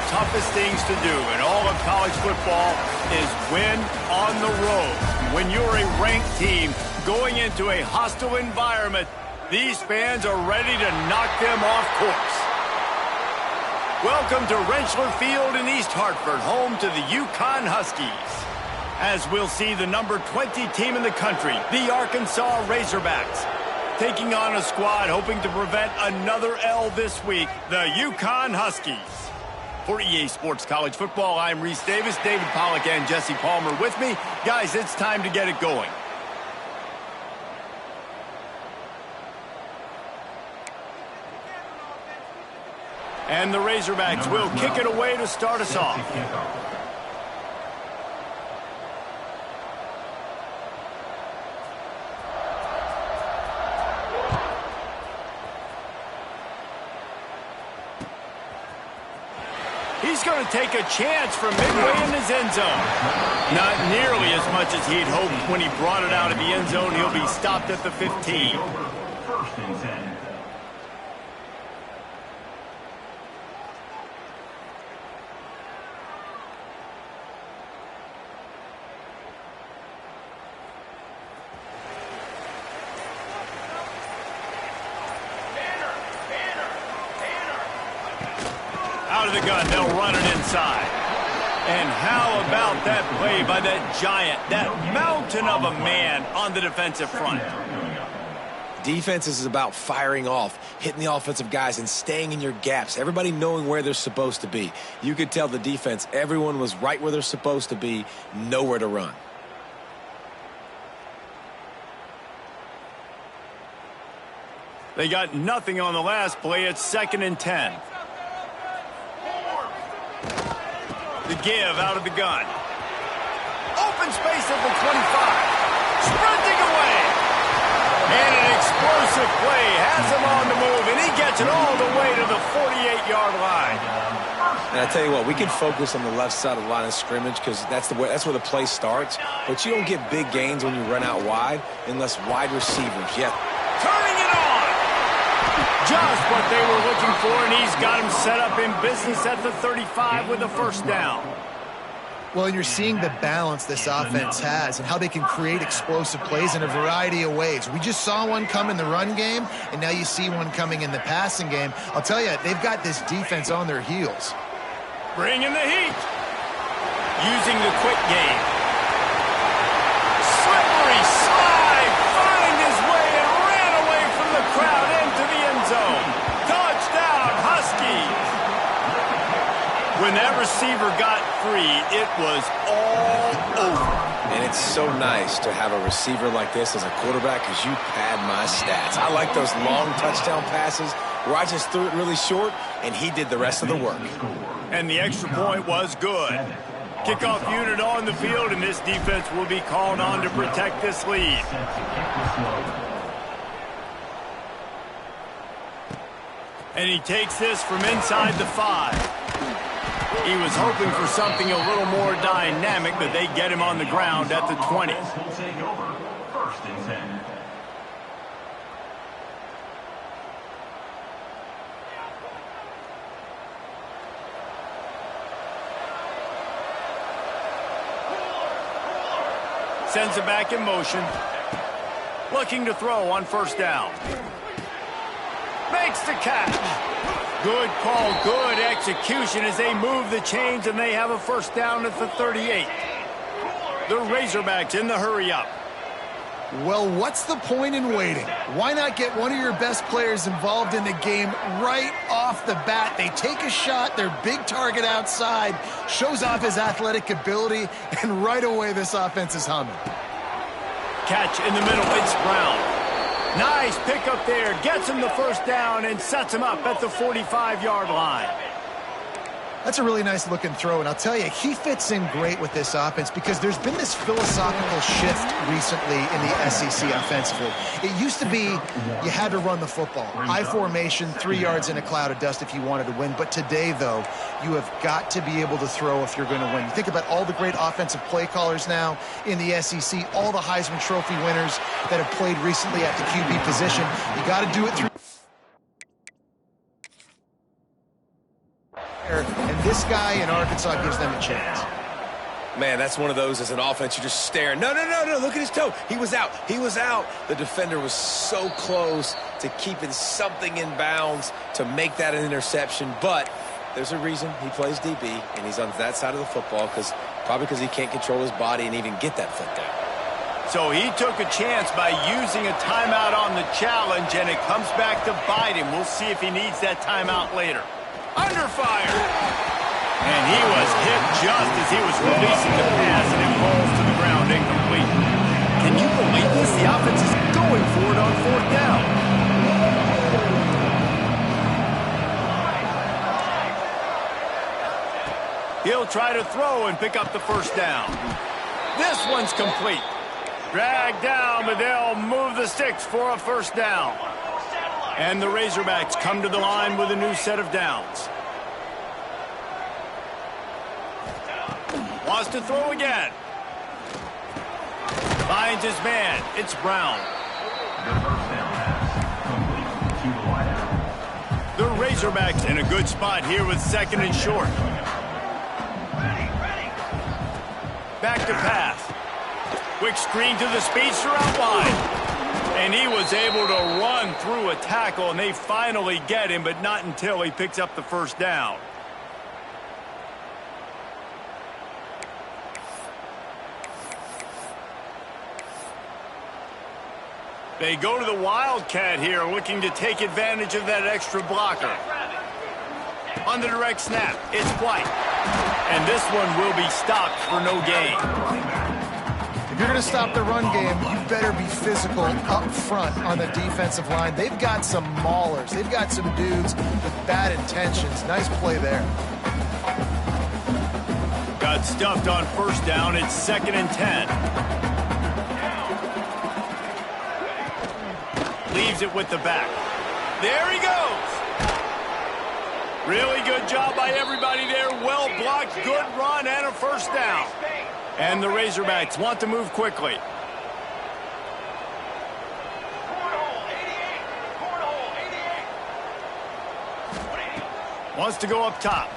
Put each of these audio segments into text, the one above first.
the toughest things to do in all of college football is win on the road. When you're a ranked team going into a hostile environment, these fans are ready to knock them off course. Welcome to Rentschler Field in East Hartford, home to the UConn Huskies. As we'll see the number 20 team in the country, the Arkansas Razorbacks, taking on a squad hoping to prevent another L this week, the UConn Huskies. For EA Sports College Football, I'm Reese Davis, David Pollack, and Jesse Palmer with me. Guys, it's time to get it going. And the Razorbacks will kick it away to start us off. He's going to take a chance from midway in his end zone. Not nearly as much as he'd hoped when he brought it out of the end zone. He'll be stopped at the 15. First and 10. Out of the gun, they'll run it inside. And how about that play by that giant, that mountain of a man on the defensive front? Defense is about firing off, hitting the offensive guys, and staying in your gaps. Everybody knowing where they're supposed to be. You could tell the defense, everyone was right where they're supposed to be, nowhere to run. They got nothing on the last play. It's 2nd and 10. The give out of the gun. Open space at the 25. Sprinting away. And an explosive play has him on the move, and he gets it all the way to the 48-yard line. And I tell you what, we can focus on the left side of the line of scrimmage because that's where the play starts. But you don't get big gains when you run out wide unless wide receivers. Yeah. Turning it on. Just what they were looking for, and he's got him set up in business at the 35 with a first down. Well, and you're seeing the balance this offense has and how they can create explosive plays in a variety of ways. We just saw one come in the run game, and now you see one coming in the passing game. I'll tell you, they've got this defense on their heels. Bringing the heat. Using the quick game. Slippery slide. Find his way and ran away from the crowd into the end zone. Touchdown, Huskies. When that receiver got free, it was all over. And it's so nice to have a receiver like this as a quarterback because you pad my stats. I like those long touchdown passes where I just threw it really short and he did the rest of the work. And the extra point was good. Kickoff unit on the field, and this defense will be called on to protect this lead. And he takes this from inside the 5. He was hoping for something a little more dynamic, but they get him on the ground at the 20. Will take over. First and 10. Sends it back in motion. Looking to throw on first down. Makes the catch. Good call, good execution as they move the chains, and they have a first down at the 38. The Razorbacks in the hurry-up. Well, what's the point in waiting? Why not get one of your best players involved in the game right off the bat? They take a shot, their big target outside, shows off his athletic ability, and right away this offense is humming. Catch in the middle, it's Brown. Nice pickup there, gets him the first down and sets him up at the 45-yard line. That's a really nice looking throw, and I'll tell you, he fits in great with this offense because there's been this philosophical shift recently in the SEC offensively. It used to be you had to run the football. High formation, 3 yards in a cloud of dust if you wanted to win. But today, though, you have got to be able to throw if you're going to win. You think about all the great offensive play callers now in the SEC, all the Heisman Trophy winners that have played recently at the QB position. You got to do it through. And this guy in Arkansas gives them a chance. Man, that's one of those as an offense, you're just staring. No, look at his toe. He was out. The defender was so close to keeping something in bounds to make that an interception, but there's a reason he plays DB, and he's on that side of the football probably because he can't control his body and even get that foot down. So he took a chance by using a timeout on the challenge, and it comes back to bite him. We'll see if he needs that timeout later. Under fire! And he was hit just as he was releasing the pass, and it falls to the ground incomplete. Can you believe this? The offense is going for it on 4th down. He'll try to throw and pick up the 1st down. This one's complete. Dragged down, but they'll move the sticks for a 1st down. And the Razorbacks come to the line with a new set of downs. Wants to throw again. Finds his man. It's Brown. The Razorbacks in a good spot here with 2nd and short. Back to pass. Quick screen to the speedster out wide. And he was able to run through a tackle, and they finally get him, but not until he picks up the 1st down. They go to the Wildcat here, looking to take advantage of that extra blocker. On the direct snap, it's White. And this one will be stopped for no gain. If you're going to stop the run game, you better be physical up front on the defensive line. They've got some maulers. They've got some dudes with bad intentions. Nice play there. Got stuffed on 1st down. It's 2nd and 10. Leaves it with the back. There he goes. Really good job by everybody there. Well blocked, good run, and a 1st down. And the Razorbacks want to move quickly. Wants to go up top.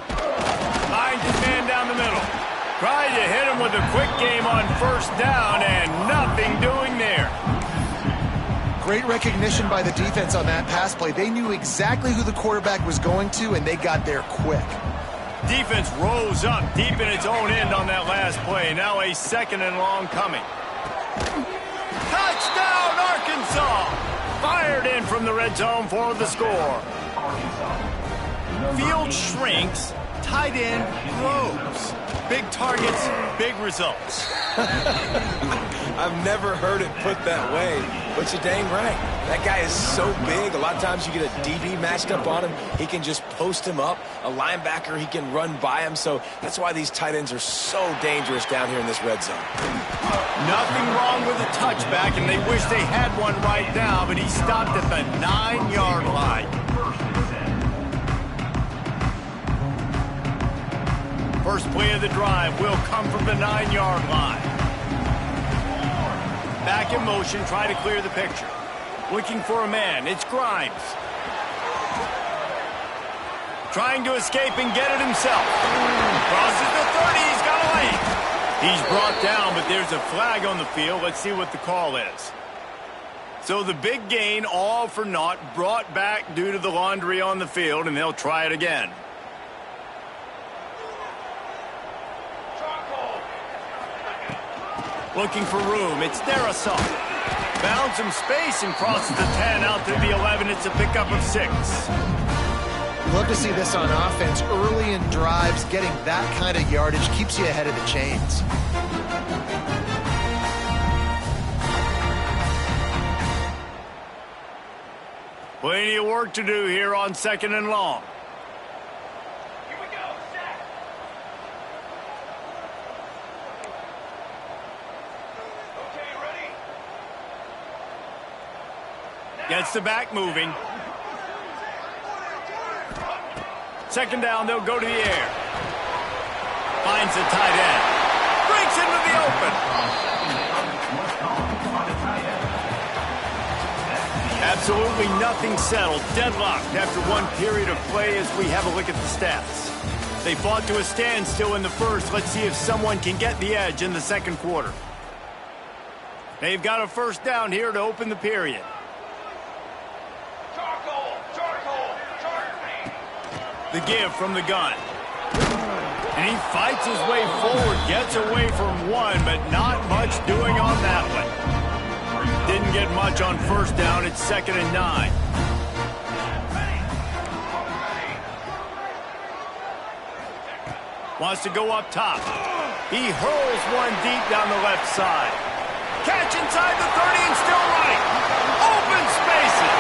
Finds his man down the middle. Tried to hit him with a quick game on 1st down, and nothing doing there. Great recognition by the defense on that pass play. They knew exactly who the quarterback was going to, and they got there quick. Defense rose up deep in its own end on that last play. Now a 2nd and long coming. Touchdown, Arkansas! Fired in from the red zone for the score. Field shrinks, tight end grows. Big targets, big results. I've never heard it put that way, but you're dang right. That guy is so big. A lot of times you get a DB matched up on him. He can just post him up. A linebacker, he can run by him. So that's why these tight ends are so dangerous down here in this red zone. Nothing wrong with a touchback, and they wish they had one right now, but he stopped at the 9-yard line. First play of the drive will come from the 9-yard line. Back in motion, try to clear the picture. Looking for a man, it's Grimes. Trying to escape and get it himself. Crosses the 30, he's got a lane. He's brought down, but there's a flag on the field. Let's see what the call is. So the big gain, all for naught, brought back due to the laundry on the field, and they'll try it again. Looking for room, it's Darasol. Found some space and crosses the 10 out to the 11. It's a pickup of 6. Love to see this on offense. Early in drives, getting that kind of yardage keeps you ahead of the chains. Plenty of work to do here on 2nd and long. Gets the back moving. 2nd down, they'll go to the air. Finds the tight end. Breaks into the open. Absolutely nothing settled. Deadlocked after one period of play as we have a look at the stats. They fought to a standstill in the first. Let's see if someone can get the edge in the second quarter. They've got a first down here to open the period. The give from the gun. And he fights his way forward, gets away from one, but not much doing on that one. Didn't get much on first down. It's 2nd and 9. Wants to go up top. He hurls one deep down the left side. Catch inside the 30 and still right. Open spaces.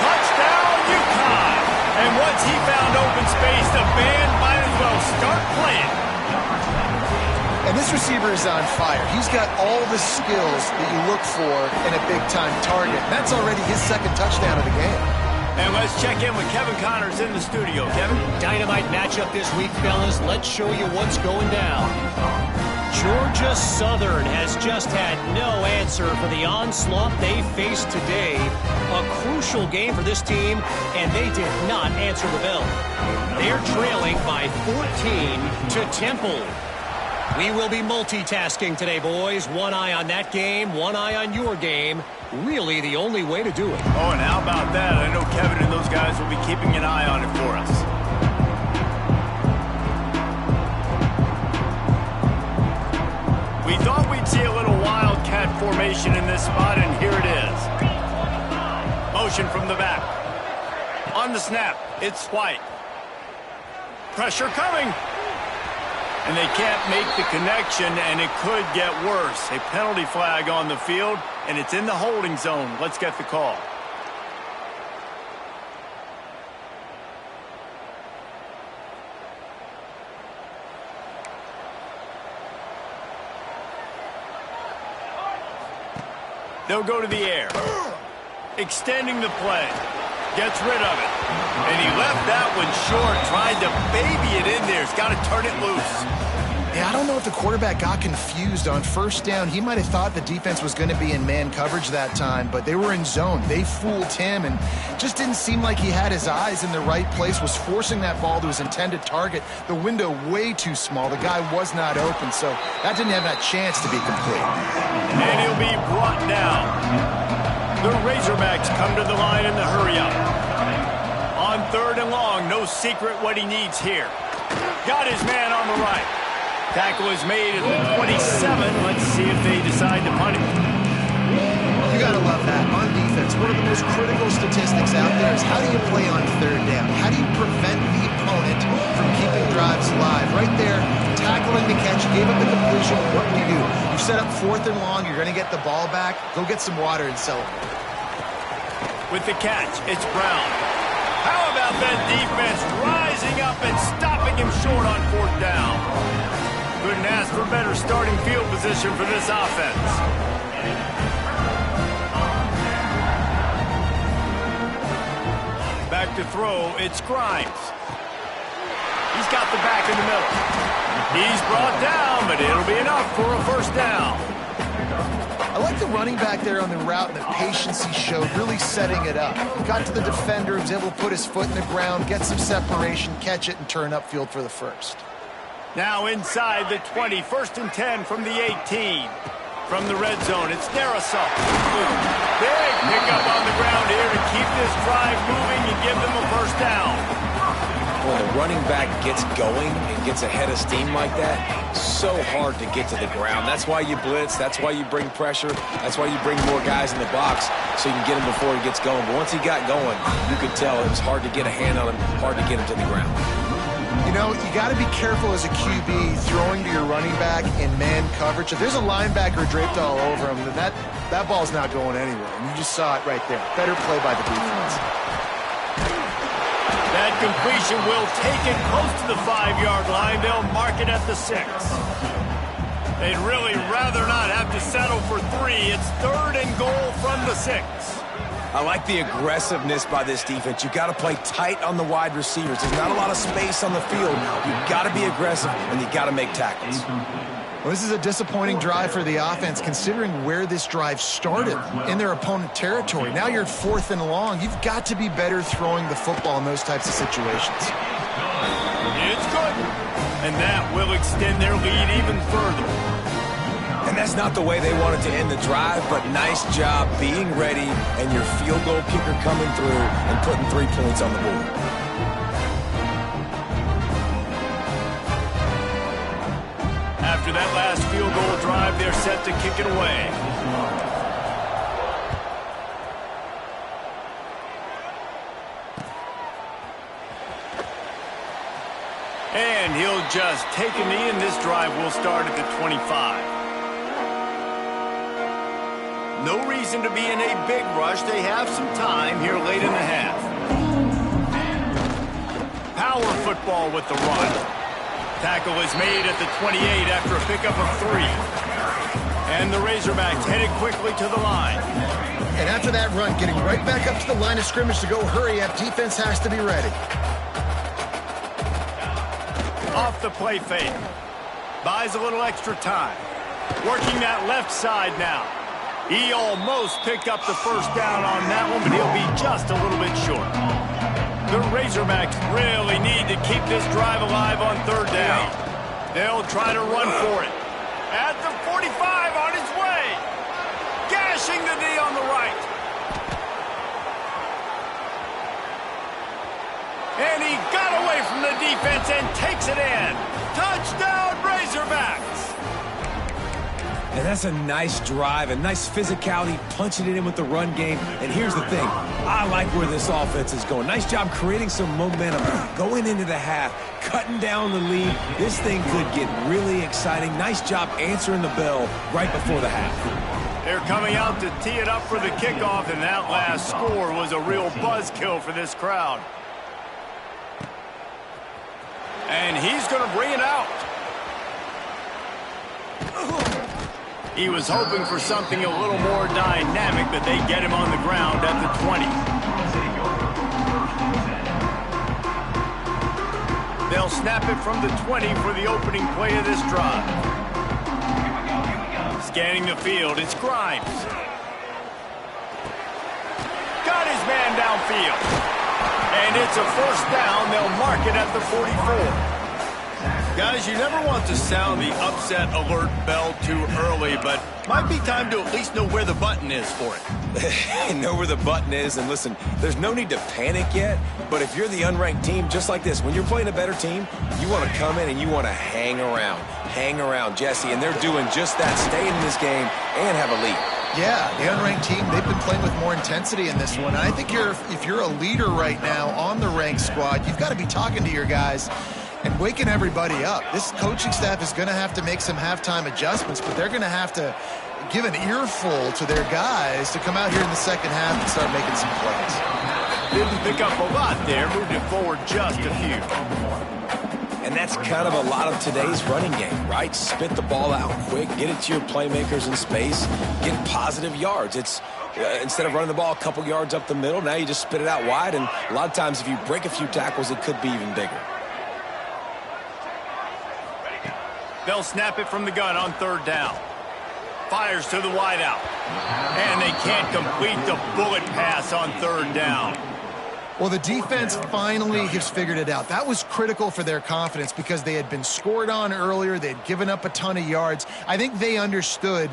Touchdown, UConn. And once he found open space, the band might as well start playing. And this receiver is on fire. He's got all the skills that you look for in a big-time target. That's already his 2nd touchdown of the game. And let's check in with Kevin Connors in the studio. Kevin? Dynamite matchup this week, fellas. Let's show you what's going down. Georgia Southern has just had no answer for the onslaught they faced today. A crucial game for this team, and they did not answer the bell. They're trailing by 14 to Temple. We will be multitasking today, boys. One eye on that game, one eye on your game. Really the only way to do it. Oh, and how about that? I know Kevin and those guys will be keeping an eye on it for us. We thought we'd see a little wildcat formation in this spot, and here it is. Motion from the back. On the snap, it's White. Pressure coming. And they can't make the connection, and it could get worse. A penalty flag on the field, and it's in the holding zone. Let's get the call. They'll go to the air. Extending the play. Gets rid of it. And he left that one short, tried to baby it in there. He's got to turn it loose. Yeah, I don't know if the quarterback got confused on first down. He might have thought the defense was going to be in man coverage that time, but they were in zone. They fooled him and just didn't seem like he had his eyes in the right place, was forcing that ball to his intended target. The window way too small. The guy was not open, so that didn't have that chance to be complete. And he'll be brought down. The Razorbacks come to the line in the hurry-up. On 3rd and long, no secret what he needs here. Got his man on the right. Tackle is made at the 27. Let's see if they decide to punt it. You got to love that. On defense, one of the most critical statistics out there is how do you play on 3rd down? How do you prevent the opponent from keeping drives alive? Right there, tackling the catch, you gave up the completion. What do? You set up 4th and long. You're going to get the ball back. Go get some water and celebrate. With the catch, it's Brown. How about that defense rising up and stopping him short on 4th down? Couldn't ask for better starting field position for this offense. Back to throw, it's Grimes. He's got the back in the middle. He's brought down, but it'll be enough for a first down. I like the running back there on the route and the patience he showed, really setting it up. He got to the defender, was able to put his foot in the ground, get some separation, catch it, and turn upfield for the first. Now inside the 20, 1st and 10 from the 18. From the red zone, it's Darasol. Big pickup on the ground here to keep this drive moving and give them a first down. When the running back gets going and gets ahead of steam like that, so hard to get to the ground. That's why you blitz. That's why you bring pressure. That's why you bring more guys in the box so you can get him before he gets going. But once he got going, you could tell it was hard to get a hand on him, hard to get him to the ground. You know, you got to be careful as a QB throwing to your running back in man coverage. If there's a linebacker draped all over him, then that ball's not going anywhere. And you just saw it right there. Better play by the defense. That completion will take it close to the 5-yard line. They'll mark it at the 6. They'd really rather not have to settle for 3. It's 3rd and goal from the 6. I like the aggressiveness by this defense. You got to play tight on the wide receivers. There's not a lot of space on the field. You got to be aggressive, and you got to make tackles. Well, this is a disappointing drive for the offense considering where this drive started in their opponent territory. Now you're 4th and long. You've got to be better throwing the football in those types of situations. It's good. And that will extend their lead even further. And that's not the way they wanted to end the drive, but nice job being ready and your field goal kicker coming through and putting 3 points on the board. After that last field goal drive, they're set to kick it away. And he'll just take a knee, and this drive will start at the 25. No reason to be in a big rush. They have some time here late in the half. Power football with the run. Tackle is made at the 28 after a pickup of 3. And the Razorbacks headed quickly to the line. And after that run, getting right back up to the line of scrimmage to go hurry up, defense has to be ready. Off the play fake. Buys a little extra time. Working that left side now. He almost picked up the first down on that one, but he'll be just a little bit short. The Razorbacks really need to keep this drive alive on 3rd down. They'll try to run for it. At the 45 on his way. Gashing the knee on the right. And he got away from the defense and takes it in. Touchdown, Razorbacks. And that's a nice drive, a nice physicality, punching it in with the run game. And here's the thing. I like where this offense is going. Nice job creating some momentum, going into the half, cutting down the lead. This thing could get really exciting. Nice job answering the bell right before the half. They're coming out to tee it up for the kickoff, and that last score was a real buzzkill for this crowd. And he's going to bring it out. He was hoping for something a little more dynamic, but they get him on the ground at the 20. They'll snap it from the 20 for the opening play of this drive. Scanning the field, it's Grimes. Got his man downfield. And it's a 1st down. They'll mark it at the 44. Guys, you never want to sound the upset alert bell too early, but might be time to at least know where the button is for it. Know where the button is, and listen, there's no need to panic yet, but if you're the unranked team, just like this, when you're playing a better team, you want to come in and you want to hang around, Jesse, and they're doing just that, stay in this game and have a lead. Yeah, the unranked team, they've been playing with more intensity in this one. And I think if you're a leader right now on the ranked squad, you've got to be talking to your guys and waking everybody up. This coaching staff is going to have to make some halftime adjustments, but they're going to have to give an earful to their guys to come out here in the second half and start making some plays. Didn't pick up a lot there, moved it forward just a few. And that's kind of a lot of today's running game, right? Spit the ball out quick, get it to your playmakers in space, get positive yards. It's instead of running the ball a couple yards up the middle, now you just spit it out wide, and a lot of times if you break a few tackles, it could be even bigger. They'll snap it from the gun on 3rd down. Fires to the wideout. And they can't complete the bullet pass on 3rd down. Well, the defense finally has figured it out. That was critical for their confidence because they had been scored on earlier. They had given up a ton of yards. I think they understood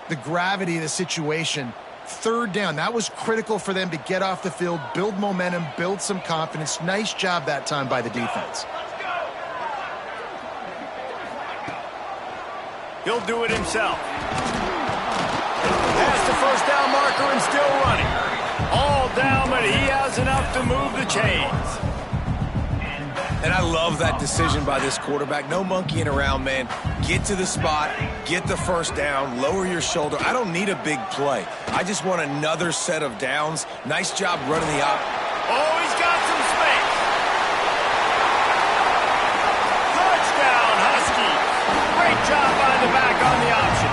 the gravity of the situation. 3rd down, that was critical for them to get off the field, build momentum, build some confidence. Nice job that time by the defense. He'll do it himself. Past the 1st down marker and still running. All down, but he has enough to move the chains. And I love that decision by this quarterback. No monkeying around, man. Get to the spot, get the 1st down, lower your shoulder. I don't need a big play. I just want another set of downs. Nice job running the op. Oh, he's got some space. Touchdown, Huskies. Great job by the back on the option.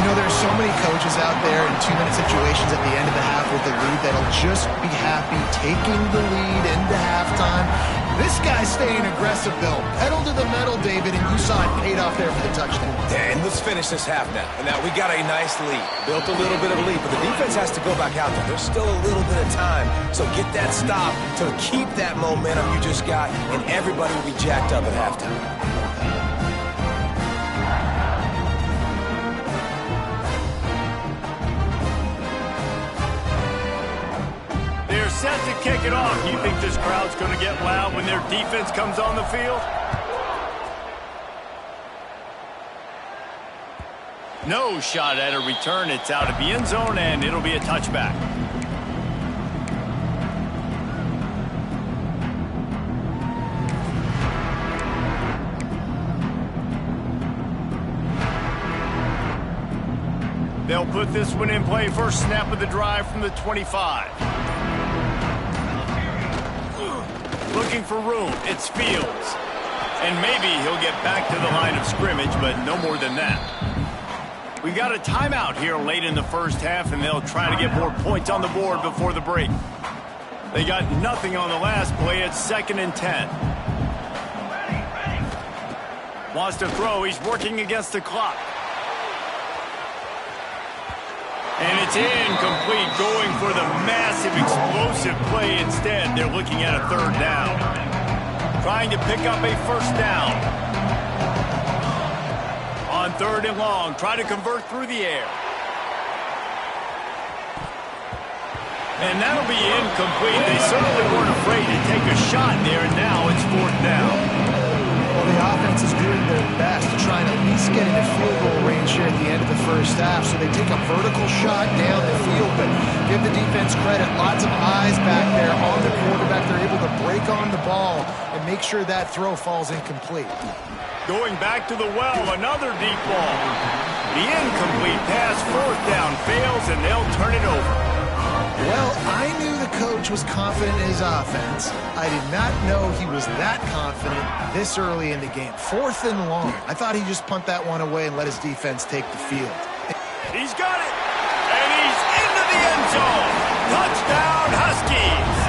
You know, there's so many coaches out there in 2-minute situations at the end of the half with the lead that'll just be happy taking the lead into halftime This guy's staying aggressive, though. Pedal to the metal, David, and you saw it paid off there for the touchdown. And let's finish this half now. And now we got a nice lead. Built a little bit of a lead, but the defense has to go back out there. There's still a little bit of time. So get that stop to keep that momentum you just got, and everybody will be jacked up at halftime. Set to kick it off. You think this crowd's going to get loud when their defense comes on the field? No shot at a return. It's out of the end zone, and it'll be a touchback. They'll put this one in play. First snap of the drive from the 25. Looking for room. It's Fields. And maybe he'll get back to the line of scrimmage, but no more than that. We got a timeout here late in the first half, and they'll try to get more points on the board before the break. They got nothing on the last play. It's 2nd and 10. Wants to throw. He's working against the clock. And it's incomplete, going for the massive explosive play instead. They're looking at a 3rd down. Trying to pick up a 1st down. On 3rd and long, try to convert through the air. And that'll be incomplete. They certainly weren't afraid to take a shot there, and now it's 4th down. Well, the offense is doing their best to try and at least get into field goal range here at the end of the first half. So they take a vertical shot down the field, but give the defense credit. Lots of eyes back there on the quarterback. They're able to break on the ball and make sure that throw falls incomplete. Going back to the well, another deep ball. The incomplete pass, 4th down, fails, and they'll turn it over. Well, I knew the coach was confident in his offense. I did not know he was that confident this early in the game. 4th and long. I thought he'd just punt that one away and let his defense take the field. He's got it. And he's into the end zone. Touchdown, Huskies.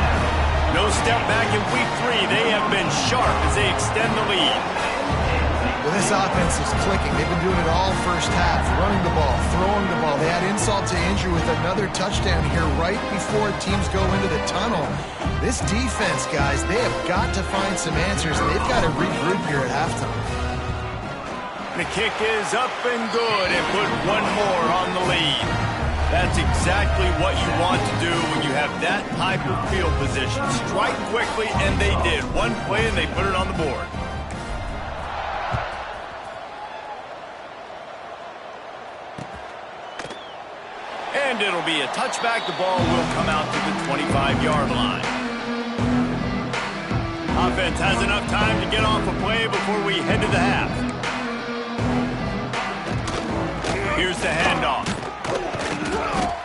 No step back in week 3. They have been sharp as they extend the lead. Well, this offense is clicking. They've been doing it all first half, running the ball, throwing the ball. They had insult to injury with another touchdown here right before teams go into the tunnel. This defense, guys, they have got to find some answers, and they've got to regroup here at halftime. The kick is up and good, and put one more on the lead. That's exactly what you want to do when you have that type of field position. Strike quickly, and they did. One play, and they put it on the board. And it'll be a touchback. The ball will come out to the 25-yard line. Offense has enough time to get off a play before we head to the half. Here's the handoff.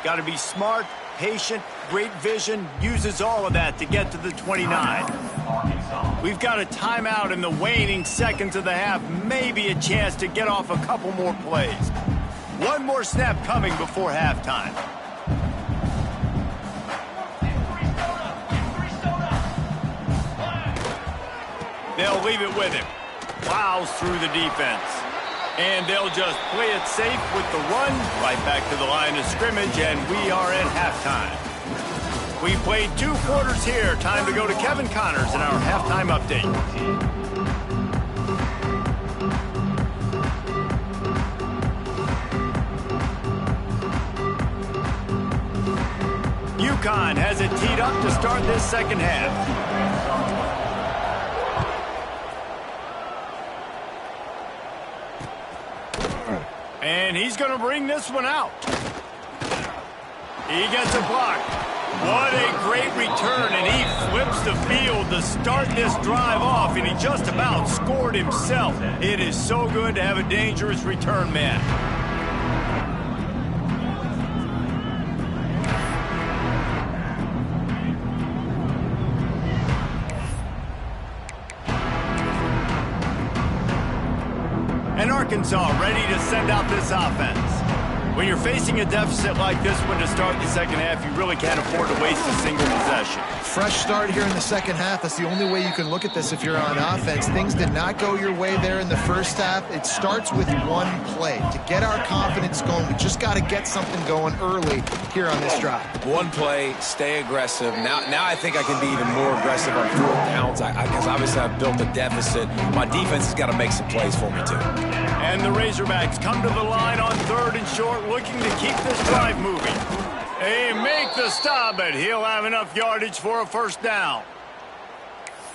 Got to be smart, patient, great vision. Uses all of that to get to the 29. We've got a timeout in the waning seconds of the half. Maybe a chance to get off a couple more plays. One more snap coming before halftime. They'll leave it with him. Plows through the defense. And they'll just play it safe with the run right back to the line of scrimmage, and we are at halftime. We played 2 quarters here. Time to go to Kevin Connors in our halftime update. UConn has it teed up to start this second half. And he's going to bring this one out. He gets a block. What a great return, and he flips the field to start this drive off, and he just about scored himself. It is so good to have a dangerous return man. And Arkansas ready to send out this offense. When you're facing a deficit like this one to start the second half, you really can't afford to waste a single possession. Fresh start here in the second half. That's the only way you can look at this if you're on offense. Things did not go your way there in the first half. It starts with one play. To get our confidence going, we just got to get something going early here on this drive. One play, stay aggressive. Now I think I can be even more aggressive on fourth downs because obviously I've built a deficit. My defense has got to make some plays for me too. And the Razorbacks come to the line on 3rd and short, looking to keep this drive moving. They make the stop, but he'll have enough yardage for a first down.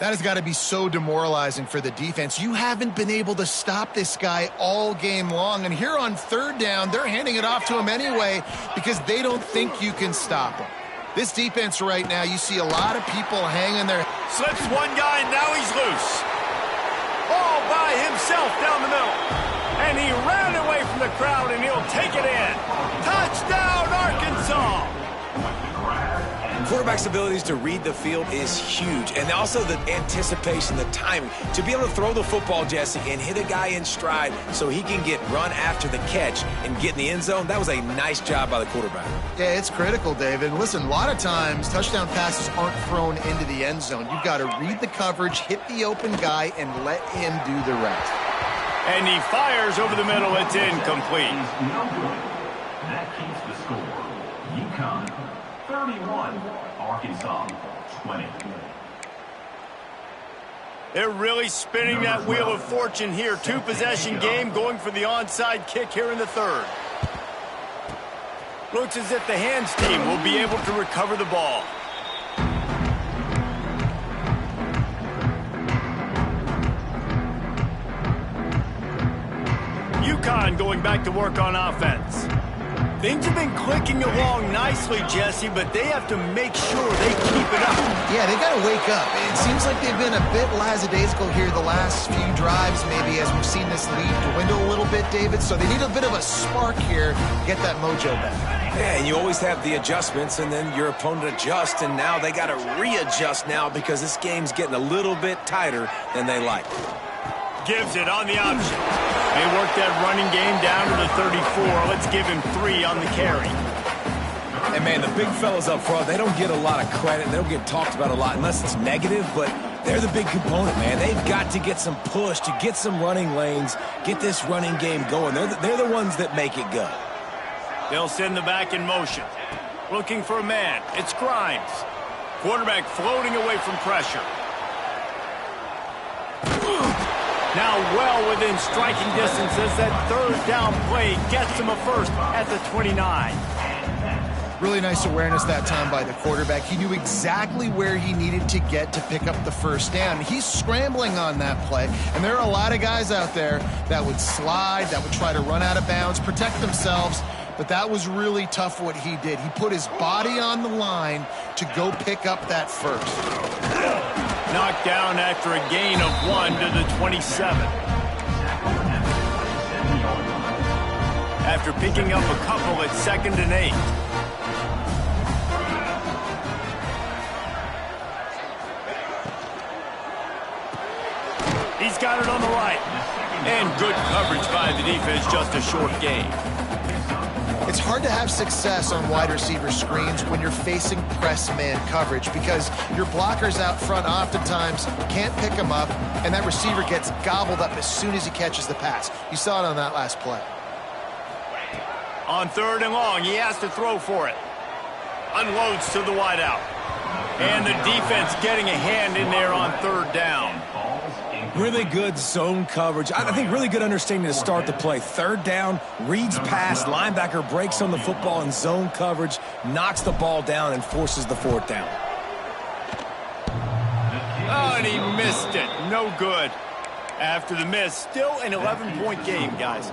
That has got to be so demoralizing for the defense. You haven't been able to stop this guy all game long. And here on 3rd down, they're handing it off to him anyway because they don't think you can stop him. This defense right now, you see a lot of people hanging there. Slips one guy, now he's loose. All by himself down the middle. And he ran away from the crowd, and he'll take it in. Touchdown, Arkansas! Quarterback's abilities to read the field is huge. And also the anticipation, the timing. To be able to throw the football, Jesse, and hit a guy in stride so he can get run after the catch and get in the end zone, that was a nice job by the quarterback. Yeah, it's critical, David. Listen, a lot of times touchdown passes aren't thrown into the end zone. You've got to read the coverage, hit the open guy, and let him do the rest. And he fires over the middle. It's incomplete. No good. That keeps the score. UConn 31, Arkansas 20. They're really spinning that wheel of fortune here. 2-possession game, going for the onside kick here in the 3rd. Looks as if the hands team will be able to recover the ball. UConn going back to work on offense. Things have been clicking along nicely, Jesse, but they have to make sure they keep it up. Yeah, they got to wake up. It seems like they've been a bit lackadaisical here the last few drives, maybe, as we've seen this lead dwindle a little bit, David. So they need a bit of a spark here to get that mojo back. Yeah, and you always have the adjustments, and then your opponent adjusts, and now they got to readjust now because this game's getting a little bit tighter than they like. Gives it on the option. They work that running game down to the 34. Let's give him 3 on the carry. And, man, the big fellas up front, they don't get a lot of credit. They don't get talked about a lot unless it's negative, but they're the big component, man. They've got to get some push, to get some running lanes, get this running game going. They're the ones that make it go. They'll send the back in motion. Looking for a man. It's Grimes. Quarterback floating away from pressure. Now well within striking distance as that 3rd down play gets him a first at the 29. Really nice awareness that time by the quarterback. He knew exactly where he needed to get to pick up the first down. He's scrambling on that play, and there are a lot of guys out there that would slide, that would try to run out of bounds, protect themselves, but that was really tough what he did. He put his body on the line to go pick up that first. Knocked down after a gain of 1 to the 27. After picking up a couple at 2nd and 8. He's got it on the right. And good coverage by the defense, just a short gain. It's hard to have success on wide receiver screens when you're facing press man coverage because your blockers out front oftentimes can't pick them up, and that receiver gets gobbled up as soon as he catches the pass. You saw it on that last play. On 3rd and long, he has to throw for it. Unloads to the wideout. And the defense getting a hand in there on 3rd down. Really good zone coverage. I think really good understanding to start the play. 3rd down, reads pass, linebacker breaks on the football in zone coverage, knocks the ball down, and forces the 4th down. Oh, and he missed it. No good. After the miss, still an 11-point game, guys.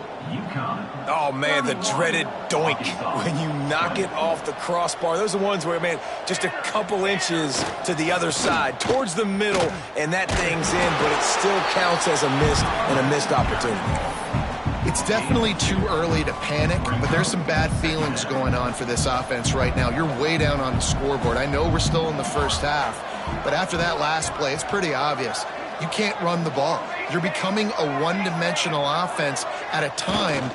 Oh, man, the dreaded doink when you knock it off the crossbar. Those are the ones where, man, just a couple inches to the other side, towards the middle, and that thing's in, but it still counts as a miss and a missed opportunity. It's definitely too early to panic, but there's some bad feelings going on for this offense right now. You're way down on the scoreboard. I know we're still in the first half, but after that last play, it's pretty obvious. You can't run the ball. You're becoming a one-dimensional offense at a time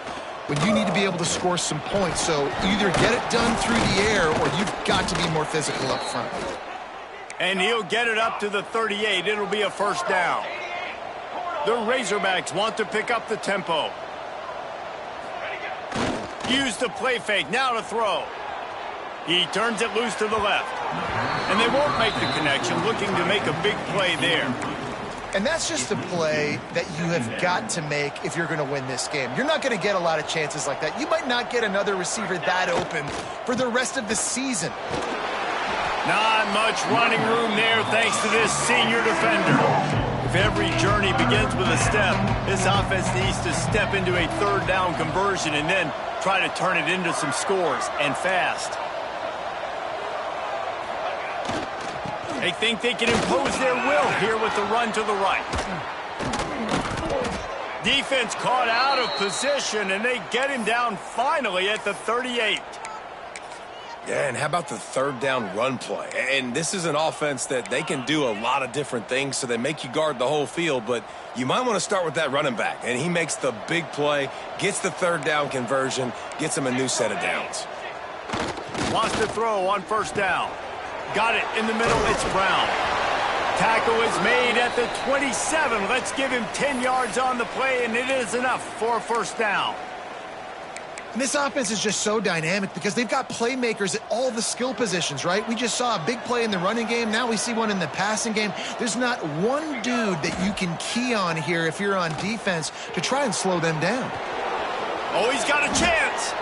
when you need to be able to score some points. So either get it done through the air or you've got to be more physical up front. And he'll get it up to the 38. It'll be a first down. The Razorbacks want to pick up the tempo. Use the play fake. Now to throw. He turns it loose to the left. And they won't make the connection, looking to make a big play there. And that's just a play that you have got to make if you're going to win this game. You're not going to get a lot of chances like that. You might not get another receiver that open for the rest of the season. Not much running room there thanks to this senior defender. If every journey begins with a step, this offense needs to step into a third down conversion and then try to turn it into some scores, and fast. They think they can impose their will here with the run to the right. Defense caught out of position, and they get him down finally at the 38. Yeah, and how about the third down run play? And this is an offense that they can do a lot of different things, so they make you guard the whole field, but you might want to start with that running back. And he makes the big play, gets the third down conversion, gets him a new set of downs. Wants to throw on first down. Got it in the middle. It's Brown. Tackle is made at the 27. Let's give him 10 yards on the play, and it is enough for a first down. And this offense is just so dynamic because they've got playmakers at all the skill positions, right? We just saw a big play in the running game. Now we see one in the passing game. There's not one dude that you can key on here if you're on defense to try and slow them down. Oh, he's got a chance.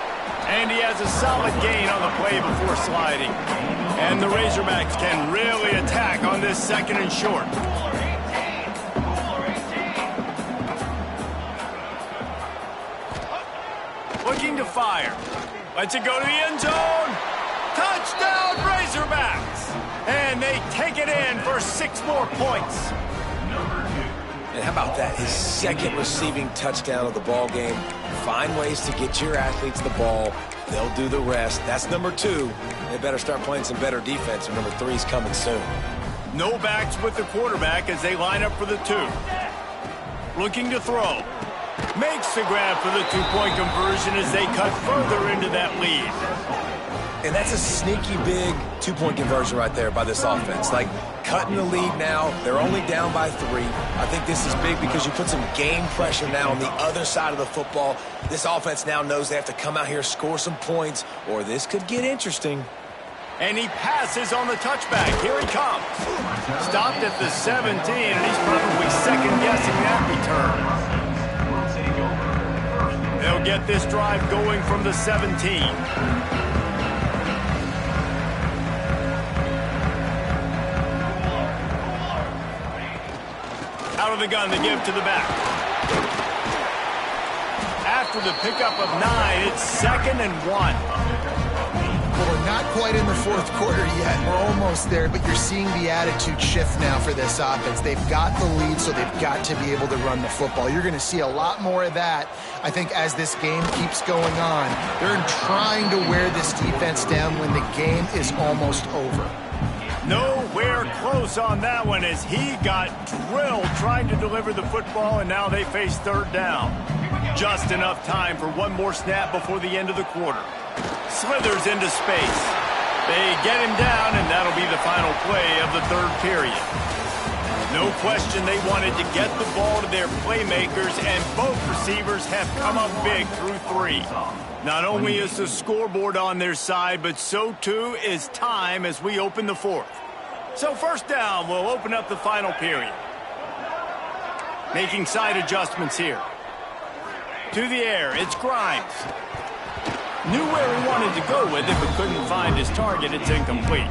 And he has a solid gain on the play before sliding. And the Razorbacks can really attack on this second and short. Looking to fire. Lets it go to the end zone. Touchdown, Razorbacks! And they take it in for 6 more points. And how about that? His second receiving touchdown of the ball game. Find ways to get your athletes the ball. They'll do the rest. That's number 2. They better start playing some better defense, or number 3 is coming soon. No backs with the quarterback as they line up for the 2. Looking to throw. Makes the grab for the 2-point conversion as they cut further into that lead. And that's a sneaky big 2-point conversion right there by this offense. Like, cutting the lead now. They're only down by 3. I think this is big because you put some game pressure now on the other side of the football. This offense now knows they have to come out here, score some points, or this could get interesting. And he passes on the touchback. Here he comes. Stopped at the 17, and he's probably second-guessing that return. They'll get this drive going from the 17. Out of the gun, they give to the back. After the pickup of 9, it's 2nd and 1. Well, we're not quite in the fourth quarter yet. We're almost there, but you're seeing the attitude shift now for this offense. They've got the lead, so they've got to be able to run the football. You're going to see a lot more of that, I think, as this game keeps going on. They're trying to wear this defense down when the game is almost over. Nowhere close on that one as he got drilled trying to deliver the football, and now they face third down. Just enough time for one more snap before the end of the quarter. Slithers into space. They get him down, and that'll be the final play of the third period. No question they wanted to get the ball to their playmakers, and both receivers have come up big through 3. Not only is the scoreboard on their side, but so too is time as we open the 4th. So first down will open up the final period. Making side adjustments here. To the air, it's Grimes. Knew where he wanted to go with it, but couldn't find his target. It's incomplete.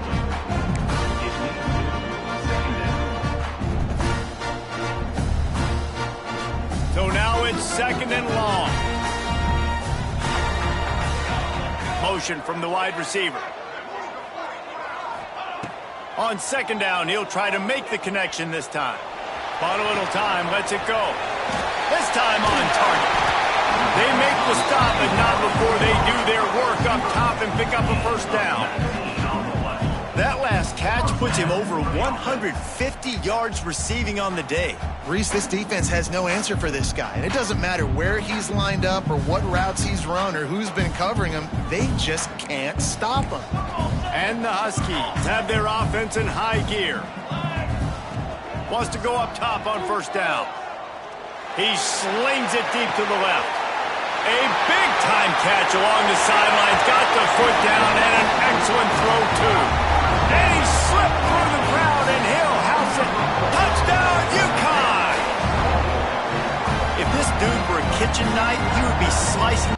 So now it's 2nd and long. Motion from the wide receiver. On 2nd down, he'll try to make the connection this time. Bought a little time, lets it go. This time on target. They make the stop, but not before they do their work up top and pick up a first down. That last catch put average him over 150 yards receiving on the day. Reese, this defense has no answer for this guy. And it doesn't matter where he's lined up or what routes he's run or who's been covering him. They just can't stop him. And the Huskies have their offense in high gear. Wants to go up top on first down. He slings it deep to the left. A big-time catch along the sidelines. Got the foot down and an excellent throw, too. And he slipped through the crowd, and he'll house it. Touchdown, UConn! If this dude were a kitchen knife, he would be slicing.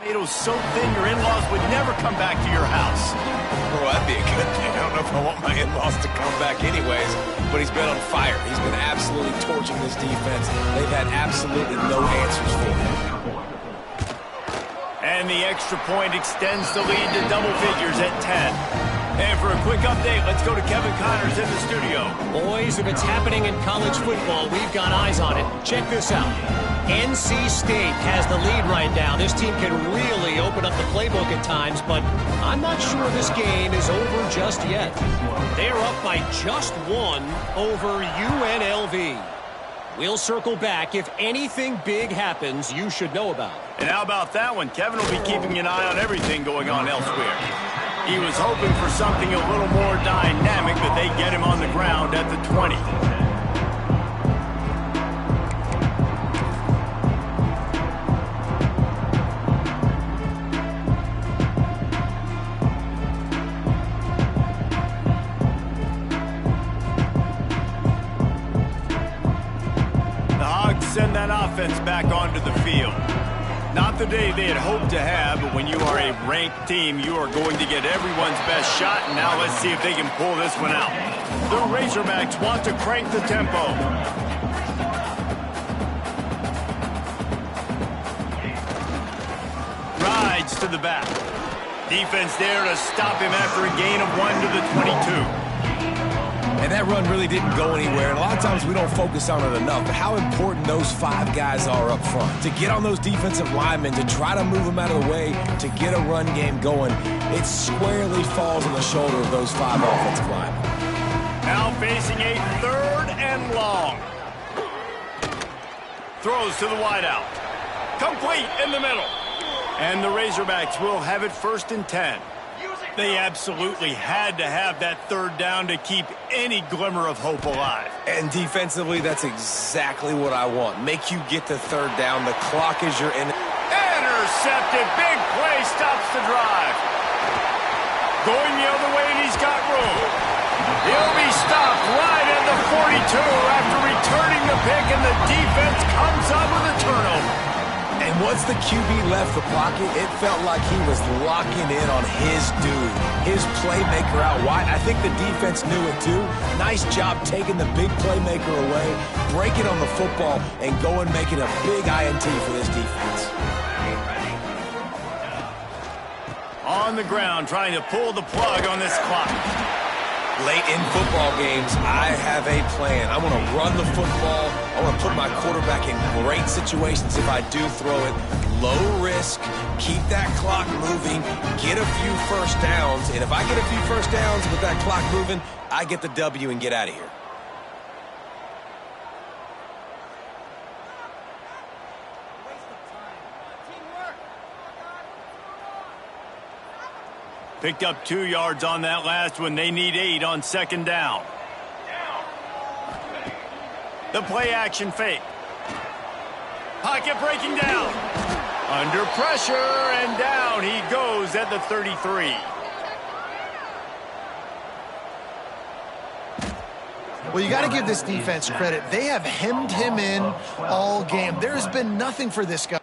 Tomatoes so thin your in-laws would never come back to your house. Well, that'd be a good thing. I don't know if I want my in-laws to come back anyways, but he's been on fire. He's been absolutely torching this defense. They've had absolutely no answers for him. And the extra point extends the lead to double figures at 10. And for a quick update, let's go to Kevin Connors in the studio. Boys, if it's happening in college football, we've got eyes on it. Check this out. NC State has the lead right now. This team can really open up the playbook at times, but I'm not sure this game is over just yet. They're up by just one over UNLV. We'll circle back. If anything big happens, you should know about. And how about that one? Kevin will be keeping an eye on everything going on elsewhere. He was hoping for something a little more dynamic, but they get him on the ground at the 20. Send that offense back onto the field. Not the day they had hoped to have, but when you are a ranked team, you are going to get everyone's best shot, and now let's see if they can pull this one out. The Razorbacks want to crank the tempo. Rides to the back. Defense there to stop him after a gain of 1 to the 22. And that run really didn't go anywhere. And a lot of times we don't focus on it enough. But how important those 5 guys are up front. To get on those defensive linemen, to try to move them out of the way, to get a run game going, it squarely falls on the shoulder of those 5 offensive linemen. Now facing a 3rd and long. Throws to the wideout. Complete in the middle. And the Razorbacks will have it 1st and 10. They absolutely had to have that 3rd down to keep any glimmer of hope alive. And defensively, that's exactly what I want. Make you get the 3rd down. The clock is your in. Intercepted. Big play stops the drive. Going the other way, and he's got room. He'll be stopped right at the 42 after returning the pick, and the defense comes up with a turnover. And once the QB left the pocket, it felt like he was locking in on his dude, his playmaker out wide. I think the defense knew it too. Nice job taking the big playmaker away, breaking on the football, and going making a big INT for this defense. On the ground, trying to pull the plug on this clock. Late in football games, I have a plan. I want to run the football. I want to put my quarterback in great situations if I do throw it. Low risk, keep that clock moving, get a few first downs. And if I get a few first downs with that clock moving, I get the W and get out of here. Picked up 2 yards on that last one. They need 8 on 2nd down. The play action fake. Pocket breaking down. Under pressure, and down he goes at the 33. Well, you got to give this defense credit. They have hemmed him in all game. There's been nothing for this guy.